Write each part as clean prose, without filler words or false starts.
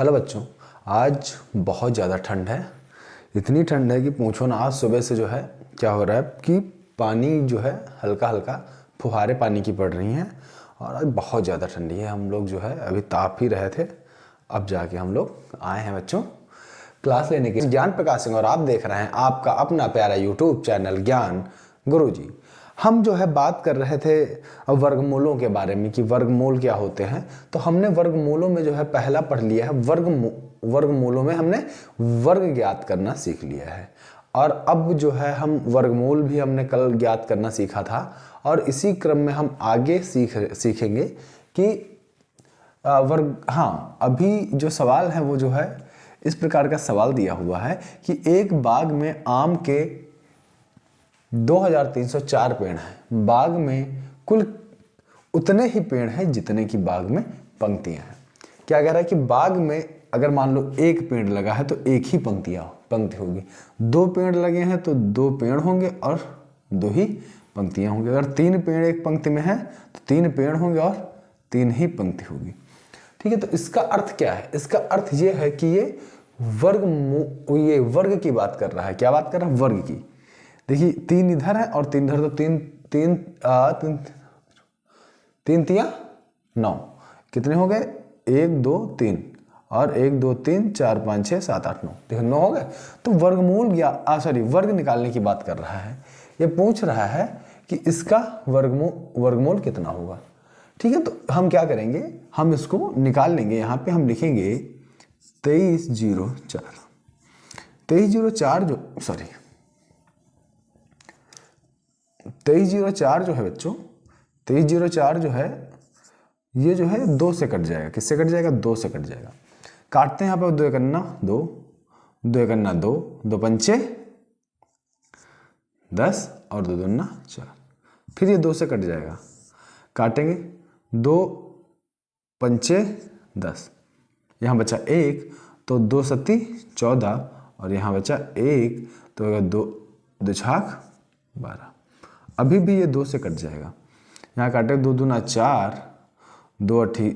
Hello बच्चों, आज बहुत ज़्यादा ठंड है। इतनी ठंड है कि पूछो ना। आज सुबह से जो है क्या हो रहा है कि पानी जो है हल्का हल्का फुहारे पानी की पड़ रही हैं और आज बहुत ज़्यादा ठंडी है। हम लोग जो है अभी ताप ही रहे थे, अब जाके हम लोग आए हैं बच्चों क्लास लेने के। ज्ञान प्रकाश सिंह और आप देख रहे हैं आपका अपना प्यारा यूट्यूब चैनल ज्ञान गुरुजी। हम जो है बात कर रहे थे वर्गमूलों के बारे में कि वर्गमूल क्या होते हैं। तो हमने वर्गमूलों में जो है पहला पढ़ लिया है वर्गमूलों में हमने वर्ग ज्ञात करना सीख लिया है। और अब जो है हम वर्गमूल भी हमने कल ज्ञात करना सीखा था और इसी क्रम में हम आगे सीखेंगे कि अभी जो सवाल है वो जो है इस प्रकार का सवाल दिया हुआ है कि एक बाग में आम के 2304 पेड़ हैं। बाग में कुल उतने ही पेड़ हैं जितने की बाग में पंक्तियां हैं। क्या कह रहा है कि बाग में अगर मान लो एक पेड़ लगा है तो एक ही पंक्ति होगी। दो पेड़ लगे हैं तो दो पेड़ होंगे और दो ही पंक्तियां होंगी। अगर तीन पेड़ एक पंक्ति में है तो तीन पेड़ होंगे और तीन ही पंक्ति होगी। ठीक है, तो इसका अर्थ क्या है? इसका अर्थ ये है कि ये वर्ग की बात कर रहा है। क्या बात कर रहा है? वर्ग की। देखिए, तीन इधर है और तीन इधर, तो तीन तिया 9। कितने हो गए? 1 2 3 और 1 2 3 4 5 6 7 8 9। देखो 9 हो गए। तो वर्ग निकालने की बात कर रहा है। ये पूछ रहा है कि इसका वर्गमूल कितना होगा। ठीक है, तो हम क्या करेंगे, हम इसको निकाल लेंगे। यहाँ पे हम लिखेंगे 2304 जो है बच्चों, 2304 जो है ये जो है 2 से कट जाएगा। किससे कट जाएगा? 2 से कट जाएगा। काटते हैं यहाँ पे 2 एकन्ना 2, 2 एकन्ना 2, 2 पंचे 10 और 2 दूना 4। फिर ये 2 से कट जाएगा। काटेंगे 2 पंचे 10, यहाँ बचा 1 तो 2 सत्ती 14 और यहाँ बचा 1 तो 2 छाक 12। अभी भी ये 2 से कट जाएगा। यहाँ काटे 2 दूना 4, 2 अठी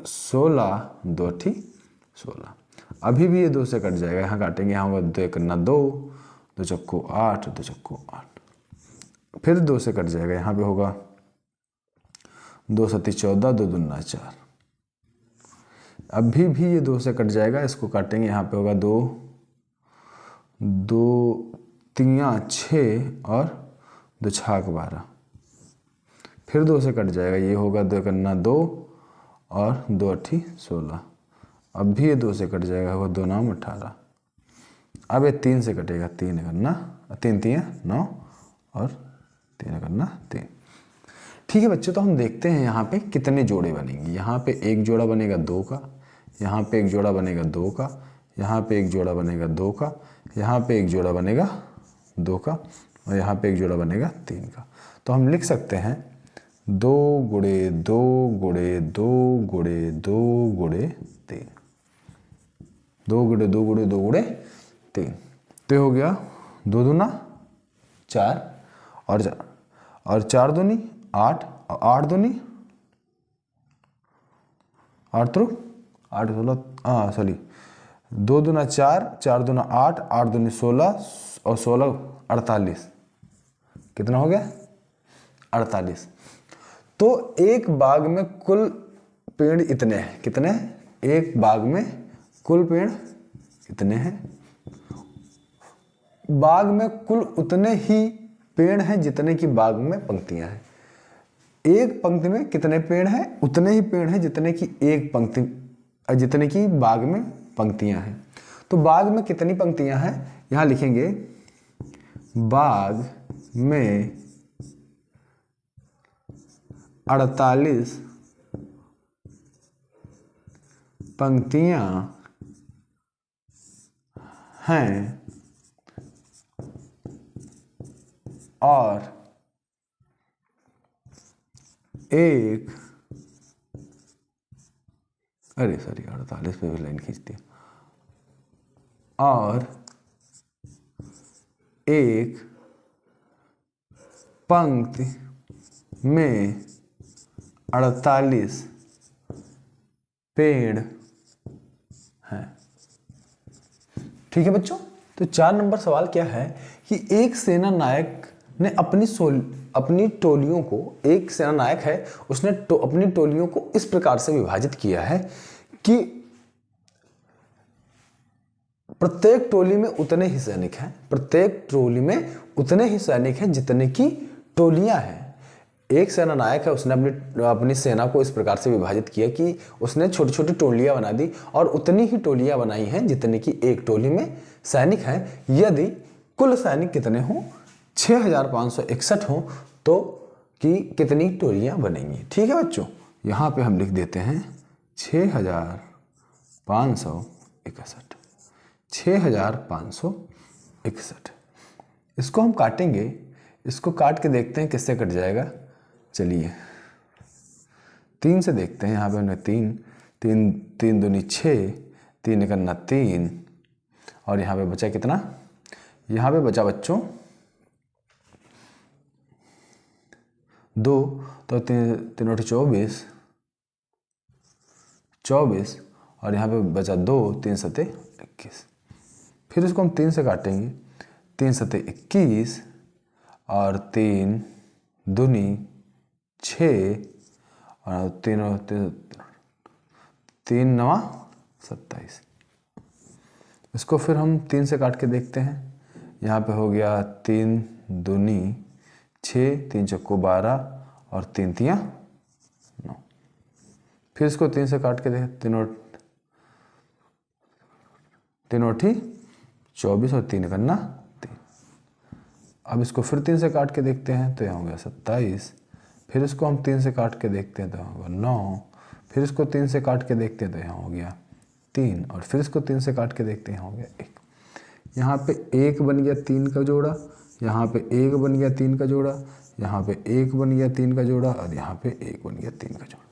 16, 2 अठी 16। अभी भी ये 2 से कट जाएगा। यहाँ काटेंगे, यहाँ होगा 2 एकन्ना 2, 2 चक्को 8, 2 चक्को 8। फिर 2 से कट जाएगा। यहाँ पे होगा 2 सत्ती 14, 2 दूना 4। अभी भी ये 2 से कट जाएगा। इसको काटेंगे, यहाँ पे होगा 2 तियाँ 6 और 2 छाक 12। फिर 2 से कट जाएगा। ये होगा 2 एकन्ना 2 और 2 अठी 16। अब भी ये 2 से कट जाएगा, होगा 2 9 18। अब ये 3 से कटेगा। 3 एकन्ना 3 तियाँ 9 और 3 एकन्ना 3। ठीक है बच्चों, तो हम देखते हैं यहाँ पे कितने जोड़े बनेंगे। यहाँ पे एक जोड़ा बनेगा 2 का, यहाँ पे एक जोड़ा बनेगा 2 का, यहाँ पे एक जोड़ा बनेगा 2 का, यहाँ पे एक जोड़ा बनेगा 2 का और यहाँ पे एक जोड़ा बनेगा 3 का। तो हम लिख सकते हैं 2 गुणे 2 गुणे 2 गुणे 2 गुणे 3। 2 गुणे 2 गुणे 2 गुणे 3। तो हो गया 2 दूना 4 और 4 दूनी 8 और 8 दूनी 8 तो 8 16 2 दूना 4, 4 दूना 8, 8 दूनी 16 और 16 48। कितना हो गया? 48। तो एक बाग में कुल पेड़ इतने हैं। कितने? एक बाग में कुल पेड़ कितने हैं? बाग में कुल उतने ही पेड़ हैं जितने की बाग में पंक्तियां हैं। एक पंक्ति में कितने पेड़ हैं? उतने ही पेड़ हैं जितने की बाग में पंक्तियां हैं। तो बाग में कितनी पंक्तियां हैं? यहां लिखेंगे बाग में 48 पंक्तियां हैं और एक 48 पे भी लाइन खींच दिया। और एक पंक्ति में 48 पेड़ ठीक है बच्चों। तो 4 नंबर सवाल क्या है कि एक सेना नायक ने अपनी टोलियों को, एक सेना नायक है उसने अपनी टोलियों को इस प्रकार से विभाजित किया है कि प्रत्येक टोली में उतने ही सैनिक हैं, प्रत्येक टोली में उतने ही सैनिक हैं जितने की टोलियां हैं। एक सेना नायक है, उसने अपनी सेना को इस प्रकार से विभाजित किया कि उसने छोटी छोटी टोलियां बना दी और उतनी ही टोलियां बनाई हैं जितने की एक टोली में सैनिक हैं। यदि कुल सैनिक कितने हों, 6561 हों, तो कि कितनी टोलियां बनेंगी। ठीक है बच्चों, यहाँ पे हम लिख देते हैं 6561, 6561। इसको हम काटेंगे, इसको काट के देखते हैं किससे कट जाएगा। चलिए 3 से देखते हैं। यहाँ पे हमने 3 दूनी 6, 3 एकन्ना 3 और यहाँ पे बचा कितना, यहाँ पे बचा बच्चों 2, तो 3 और 24 और यहाँ पे बचा 2, 3 सते 21। फिर इसको हम 3 से काटेंगे, 3 सते 21 और 3 दूनी 6 और 3 नवा 27। इसको फिर हम 3 से काट के देखते हैं। यहाँ पे हो गया 3 दूनी 6, 3 चक्को 12 और 3 तियाँ 9। फिर इसको 3 से काट के देखें, 3 और 24 और 3 करना 3। अब इसको फिर 3 से काट के देखते हैं, तो यहाँ हो गया 27। फिर इसको हम 3 से काट के देखते हैं तो यहाँ होगा 9। फिर इसको 3 से काट के देखते हैं तो यहाँ हो गया 3 और फिर इसको 3 से काट के देखते हैं, यहाँ हो गया 1। यहाँ पे 1 बन गया 3 का जोड़ा, यहाँ पे 1 बन गया 3 का जोड़ा, यहाँ पे 1 बन गया 3 का जोड़ा और यहाँ पे 1 बन गया 3 का जोड़ा।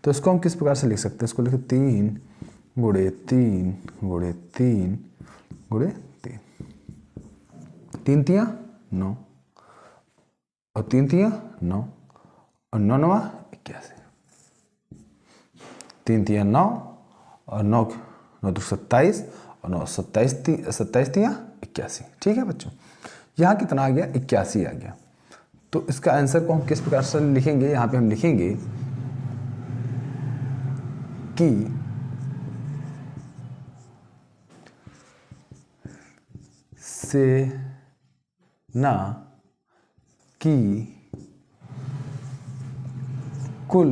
तो इसको हम किस प्रकार से लिख सकते हैं, इसको लिखे 3 गुणे 3 गुणे 3 गुणे 3, 3 तियाँ 9 और 3 तियाँ 9 और 9 नवा 81, 3 तियाँ 9 और 9 तो 27 और 9 27 तियाँ 81। ठीक है बच्चों, यहाँ कितना आ गया, 81 आ गया। तो इसका आंसर को हम किस प्रकार से लिखेंगे, यहाँ पे हम लिखेंगे कि सेना की कुल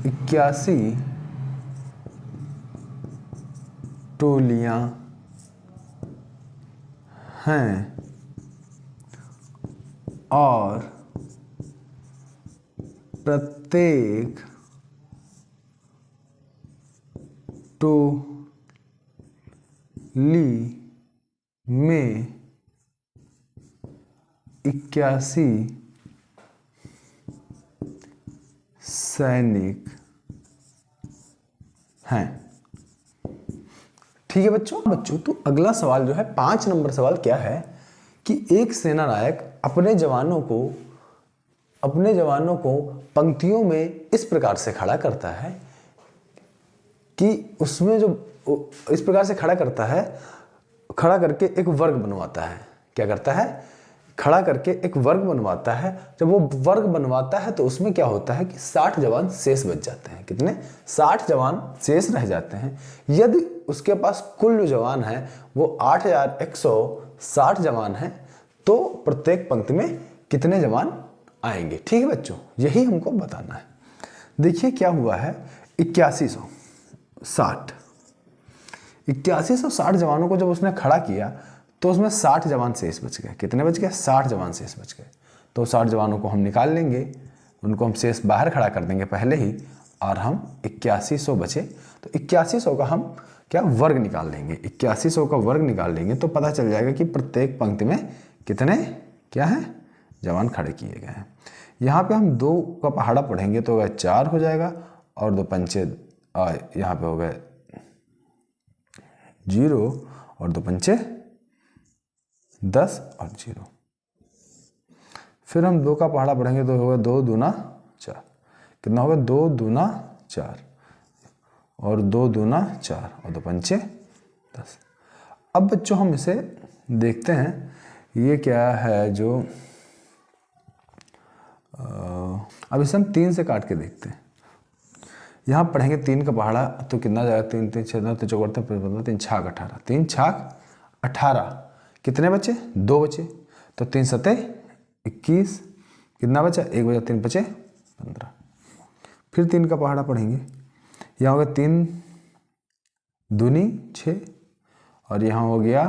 81 टोलियां हैं और प्रत्येक टोली में 81 सैनिक हैं। ठीक है बच्चों, तो अगला सवाल जो है 5 नंबर सवाल क्या है कि एक सेना नायक अपने जवानों को पंक्तियों में इस प्रकार से खड़ा करता है कि उसमें जो इस प्रकार से खड़ा करता है, खड़ा करके एक वर्ग बनवाता है। क्या करता है, खड़ा करके एक वर्ग बनवाता है। जब वो वर्ग बनवाता है तो उसमें क्या होता है कि 60 जवान शेष बच जाते हैं। कितने, 60 जवान शेष रह जाते हैं। यदि उसके पास कुल जो जवान है वो 8160 जवान है, तो प्रत्येक पंक्ति में कितने जवान आएंगे। ठीक है बच्चों, यही हमको बताना है। देखिए क्या हुआ है, 8160 जवानों को जब उसने खड़ा किया तो उसमें 60 जवान शेष बच गए। कितने बच गए, 60 जवान शेष बच गए। तो 60 जवानों को हम निकाल लेंगे, उनको हम शेष बाहर खड़ा कर देंगे पहले ही, और हम 8100 बचे तो 8100 का हम क्या वर्ग निकाल लेंगे। 8100 का वर्ग निकाल लेंगे तो पता चल जाएगा कि प्रत्येक पंक्ति में कितने क्या है जवान खड़े किए गए हैं। यहाँ पे हम 2 का पहाड़ा पढ़ेंगे तो वह 4 हो जाएगा और 2 पंचे यहाँ पे हो गए 0 और 2 पंचे 10 और 0। फिर हम 2 का पहाड़ा पढ़ेंगे तो होगा 2 दूना 4। कितना होगा, 2 दूना 4 और 2 दूना 4 और 2 पंचे 10। अब बच्चों हम इसे देखते हैं, ये क्या है जो अब इसे हम 3 से काट के देखते हैं। यहाँ पढ़ेंगे 3 का पहाड़ा तो कितना जाएगा, 3 3 6 तो चौकड़ते 3 छाक 18, 3 छाक 18, कितने बचे, 2 बचे, तो 3 सते 21, कितना बचा, 1 बचा, 3 बचे 15। फिर 3 का पहाड़ा पढ़ेंगे, यहाँ होगा 3 दूनी 6 और यहाँ हो गया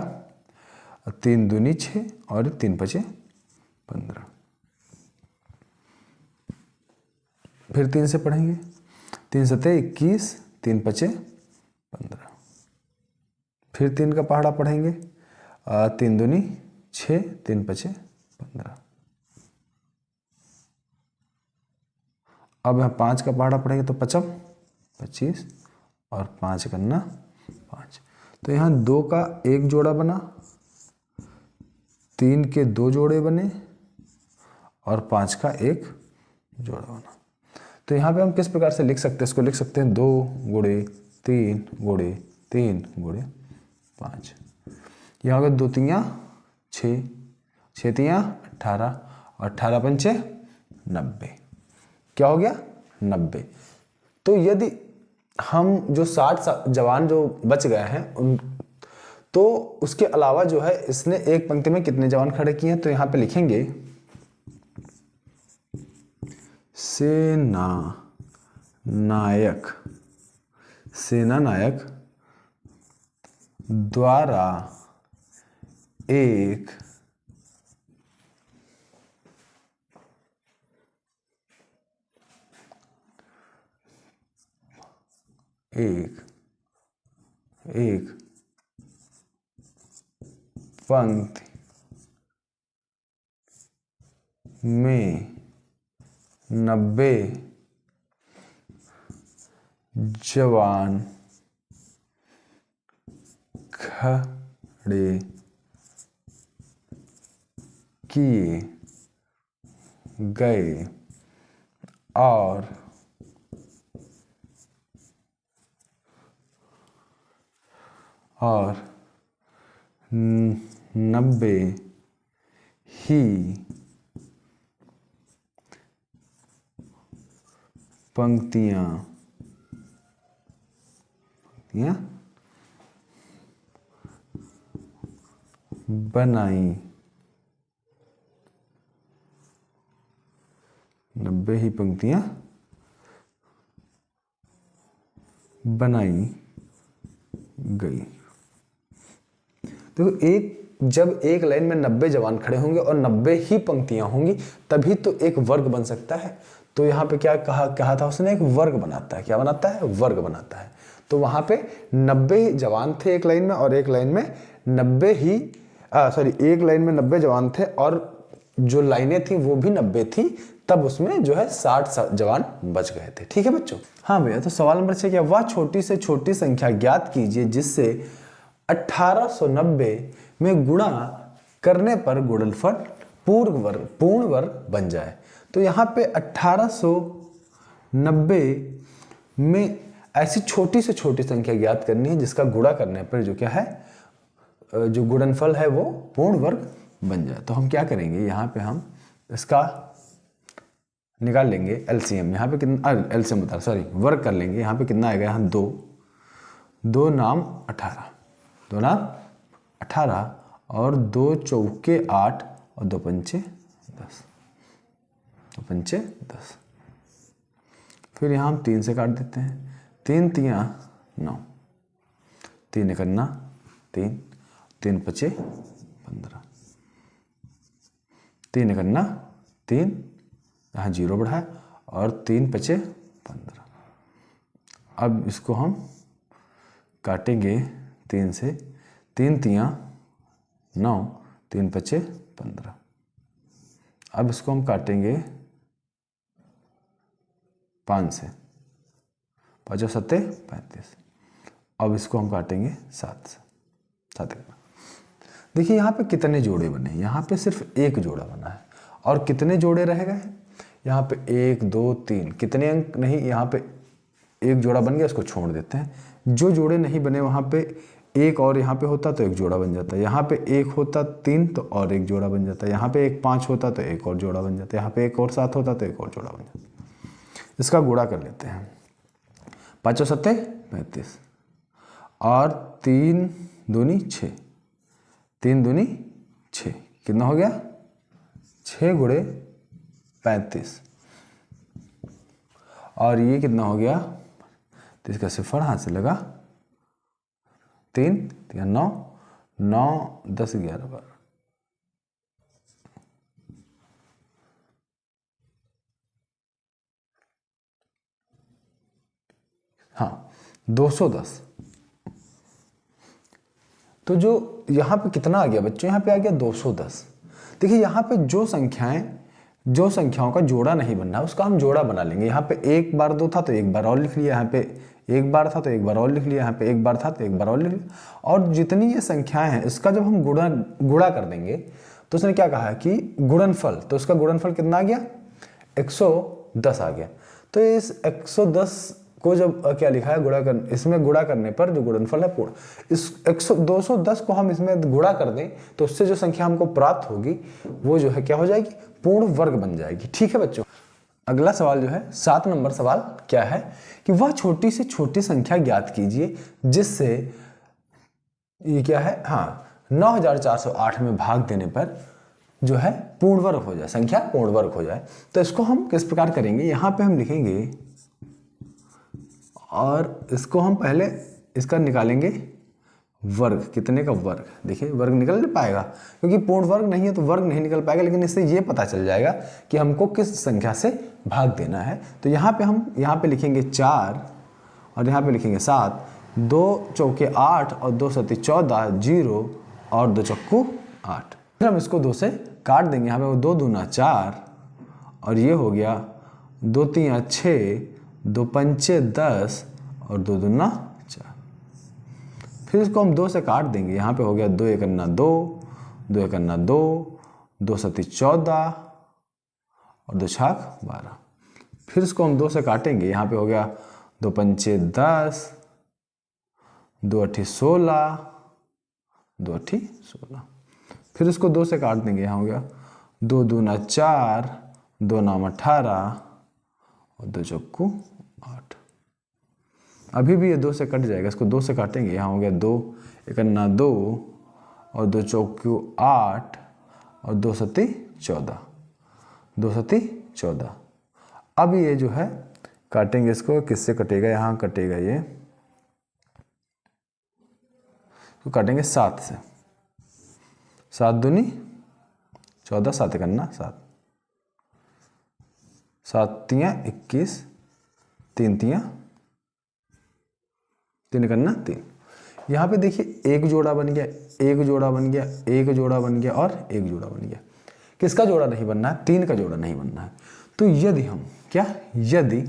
3 दूनी 6 और 3 बचे 15। फिर 3 से पढ़ेंगे, 3 सते 21, 3 बचे 15। फिर 3 का पहाड़ा पढ़ेंगे, 3 दूनी 6, 3 बचे 15। अब यहाँ 5 का पहाड़ा पढ़ेंगे तो 5 25 और 5 करना 5, तो यहाँ 2 का 1 जोड़ा बना, 3 के 2 जोड़े बने और 5 का 1 जोड़ा बना। तो यहाँ पे हम किस प्रकार से लिख सकते हैं, इसको लिख सकते हैं 2 गुणे 3 गुणे 3 गुणे 5। यहाँ होगा 2 3 6, 6 3 18 और 18 पंचे 90, क्या हो गया 90। तो यदि हम जो 60 जवान जो बच गए हैं उन, तो उसके अलावा जो है इसने एक पंक्ति में कितने जवान खड़े किए हैं, तो यहाँ पे लिखेंगे सेना नायक, सेना नायक द्वारा एक पंक्ति में 90 जवान खड़े किए गए और 90 ही पंक्तियां बनाई, 90 ही पंक्तियां बनाई गई। देखो जब एक लाइन में 90 जवान खड़े होंगे और 90 ही पंक्तियां होंगी तभी तो एक वर्ग बन सकता है। तो यहाँ पे क्या कहा था उसने, एक वर्ग बनाता है, क्या बनाता है, वर्ग बनाता है। तो वहां पे 90 जवान थे एक लाइन में और एक लाइन में 90 ही एक लाइन में 90 जवान थे और जो लाइनें थी वो भी 90 थी, तब उसमें जो है 60 जवान बच गए थे। ठीक है बच्चों। हाँ भैया, तो सवाल नंबर 6 क्या, वह छोटी से छोटी संख्या ज्ञात कीजिए जिससे 1890 में गुणा करने पर गुणनफल पूर्ण वर्ग बन जाए। तो यहाँ पे 1890 में ऐसी छोटी से छोटी संख्या ज्ञात करनी है जिसका गुणा करने पर जो क्या है, जो गुणनफल है वो पूर्ण वर्ग बन जाए। तो हम क्या करेंगे, यहाँ पे हम इसका निकाल लेंगे एलसीएम। यहाँ पे कितना, एलसीएम बता सॉरी वर्ग कर लेंगे। यहाँ पे कितना आएगा, यहाँ 2 नाम 18, 2 नाम 18 और 2 चौके 8 और 2 पंचे 10, 2 पंचे 10। फिर यहाँ हम 3 से काट देते हैं, 3 3 9, 3 करना 3, 3 पचे 15, 3 करना 3, यहाँ 0 बढ़ा है और 3 पचे 15। अब इसको हम काटेंगे 3 से, 3 3 9, 3 पचे 15। अब इसको हम काटेंगे 5 से, 5 7 35। अब इसको हम काटेंगे 7 से, 7। देखिए यहाँ पे कितने जोड़े बने, यहाँ पे सिर्फ एक जोड़ा बना है और कितने जोड़े रह गए, यहाँ पे 1 2 3, कितने अंक नहीं, यहाँ पे एक जोड़ा बन गया, इसको छोड़ देते हैं। जो जोड़े नहीं बने वहाँ पे एक और यहाँ पे होता तो एक जोड़ा बन जाता, यहाँ पे एक होता 3 तो और एक जोड़ा बन जाता, यहाँ पे एक 5 होता तो एक और जोड़ा बन जाता, यहाँ पे एक और 7 होता तो एक और जोड़ा बन जाता। इसका गुणा कर लेते हैं। 5 और 7 35 और 3 दूनी 6, 3 दूनी 6, कितना हो गया 6 गुणे 35 और ये कितना हो गया, तो इसका सिफर हाथ से लगा 3 या 9 9 10 11 12। हाँ 210। तो जो यहाँ पे कितना आ गया बच्चों, यहाँ पे आ गया 210। देखिए यहाँ पे जो संख्याओं का जोड़ा नहीं बनना है उसका हम जोड़ा बना लेंगे। यहाँ पे 1 बार 2 था तो 1 बार और लिख लिया, यहाँ पे 1 बार था तो 1 बार और लिख लिया, यहाँ पे 1 बार था तो 1 बार और लिख लिया। और जितनी ये संख्याएं हैं इसका जब हम गुणा कर देंगे तो उसने क्या कहा है कि गुणनफल, तो उसका गुणनफल कितना आ गया 110 आ गया। तो इस 110 को जब क्या लिखा है इसमें गुणा करने पर जो गुणनफल है पूर्ण, इस 210 को हम इसमें गुणा कर दें तो उससे जो संख्या हमको प्राप्त होगी वो जो है क्या हो जाएगी, पूर्ण वर्ग बन जाएगी। ठीक है बच्चों, अगला सवाल जो है 7 नंबर सवाल क्या है कि वह छोटी से छोटी संख्या ज्ञात कीजिए जिससे ये क्या है, हाँ 9408 में भाग देने पर जो है पूर्ण वर्ग हो जाए, संख्या पूर्ण वर्ग हो जाए। तो इसको हम किस प्रकार करेंगे, यहाँ पे हम लिखेंगे और इसको हम पहले इसका निकालेंगे वर्ग, कितने का वर्ग, देखिए वर्ग निकल नहीं पाएगा क्योंकि पूर्ण वर्ग नहीं है तो वर्ग नहीं निकल पाएगा, लेकिन इससे ये पता चल जाएगा कि हमको किस संख्या से भाग देना है। तो यहाँ पे हम यहाँ पे लिखेंगे 4 और यहाँ पे लिखेंगे 7, 2 चौके 8 और 2 सत्ती 14, 0 और 2 चक्कू 8। फिर हम इसको 2 से काट देंगे, यहाँ पे 2 दूना 4 और ये हो गया 2 3 6, 2 पंचे 10 और 2 दूना 4। फिर इसको हम 2 से काट देंगे, यहाँ पे हो गया 2 एकन्ना 2, 2 एकन्ना 2, 2 सत्ती 14 और 2 छाक 12। फिर इसको हम 2 से काटेंगे, यहाँ पे हो गया 2 पंचे 10, 2 अठी 16, 2 अठी 16। फिर इसको 2 से काट देंगे, यहाँ हो गया 2 दूना 4, 2 नाम 18 और 2 चक्कू 8। अभी भी ये 2 से कट जाएगा, इसको 2 से काटेंगे, यहाँ हो गया 2 एकन्ना 2 और 2 चौक्यू 8 और 2 सत्ती 14, 2 सत्ती 14। अब ये जो है काटेंगे, इसको किससे कटेगा, यहाँ कटेगा ये, तो काटेंगे 7 से, 7 दूनी 14, 7 एकन्ना 7, 7 तियाँ 21, 3 तियाँ 3 एकन्ना 3। यहाँ पे देखिए एक जोड़ा बन गया, एक जोड़ा बन गया, एक जोड़ा बन गया और एक जोड़ा बन गया। किसका जोड़ा नहीं बनना है, 3 का जोड़ा नहीं बनना है। तो यदि हम क्या, यदि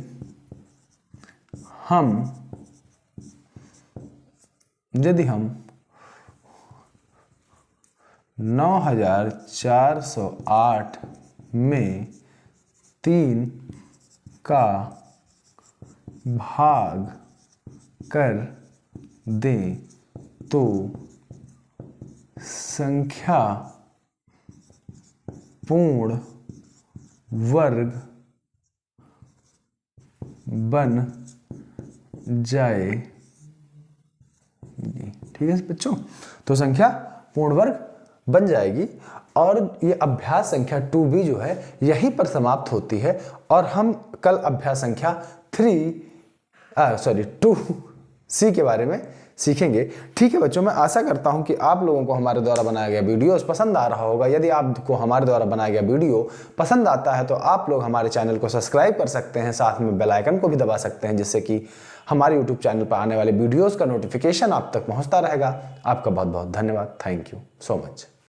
हम 9408 में 3 का भाग कर दें तो संख्या पूर्ण वर्ग बन जाएगी। ठीक है बच्चों, तो संख्या पूर्ण वर्ग बन जाएगी। और ये अभ्यास संख्या 2b जो है यहीं पर समाप्त होती है और हम कल अभ्यास संख्या 2c के बारे में सीखेंगे। ठीक है बच्चों, मैं आशा करता हूं कि आप लोगों को हमारे द्वारा बनाया गया वीडियोस पसंद आ रहा होगा। यदि आपको हमारे द्वारा बनाया गया वीडियो पसंद आता है तो आप लोग हमारे चैनल को सब्सक्राइब कर सकते हैं, साथ में बेल आइकन को भी दबा सकते हैं, जिससे कि हमारे यूट्यूब चैनल पर आने वाले वीडियोस का नोटिफिकेशन आप तक पहुंचता रहेगा। आपका बहुत बहुत धन्यवाद। Thank you so much.